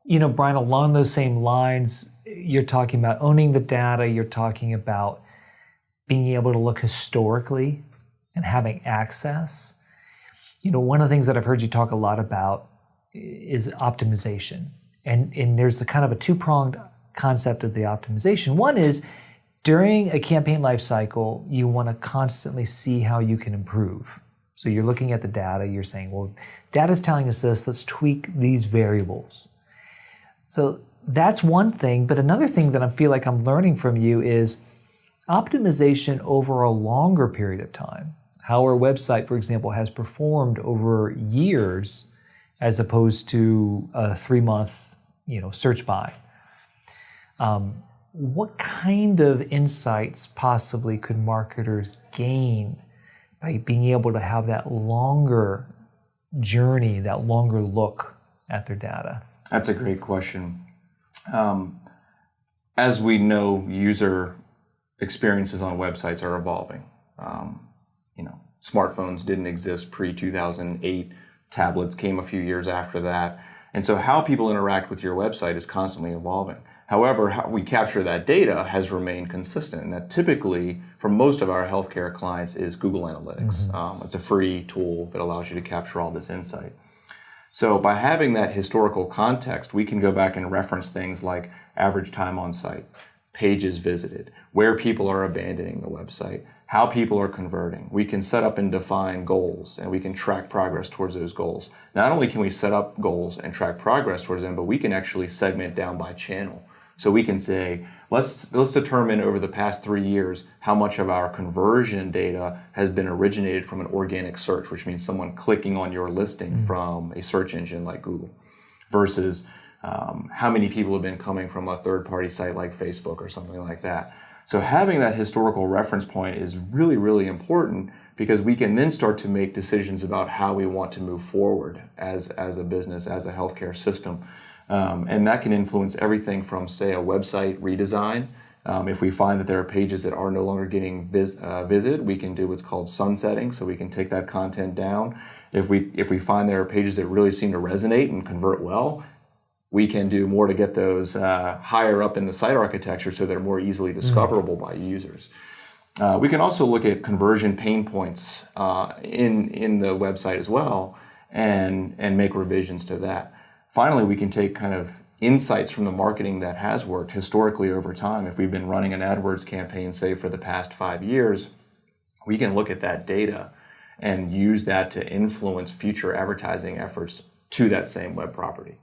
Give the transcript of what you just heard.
Brian, along those same lines, you're talking about owning the data, you're talking about being able to look historically and having access. One of the things that I've heard you talk a lot about is optimization. And there's the kind of a two-pronged concept of the optimization. One is during a campaign life cycle, you want to constantly see how you can improve. So you're looking at the data, you're saying, well, data's telling us this, let's tweak these variables. So that's one thing, but another thing that I feel like I'm learning from you is optimization over a longer period of time. How our website, for example, has performed over years as opposed to a 3-month, search by. What kind of insights possibly could marketers gain by being able to have that longer journey, that longer look at their data? That's a great question. As we know, user experiences on websites are evolving. Smartphones didn't exist pre-2008. Tablets came a few years after that. And so how people interact with your website is constantly evolving. However, how we capture that data has remained consistent. And that typically, for most of our healthcare clients, is Google Analytics. Mm-hmm. It's a free tool that allows you to capture all this insight. So by having that historical context, we can go back and reference things like average time on site, pages visited, where people are abandoning the website, how people are converting. We can set up and define goals, and we can track progress towards those goals. Not only can we set up goals and track progress towards them, but we can actually segment down by channel. So we can say, let's determine over the past 3 years how much of our conversion data has been originated from an organic search, which means someone clicking on your listing from a search engine like Google, versus how many people have been coming from a third-party site like Facebook or something like that. So having that historical reference point is really, really important, because we can then start to make decisions about how we want to move forward as a business, as a healthcare system. And that can influence everything from, say, a website redesign. If we find that there are pages that are no longer getting visited, we can do what's called sunsetting, so we can take that content down. If we find there are pages that really seem to resonate and convert well, we can do more to get those higher up in the site architecture so they're more easily discoverable by users. We can also look at conversion pain points in the website as well and make revisions to that. Finally, we can take kind of insights from the marketing that has worked historically over time. If we've been running an AdWords campaign, say, for the past 5 years, we can look at that data and use that to influence future advertising efforts to that same web property.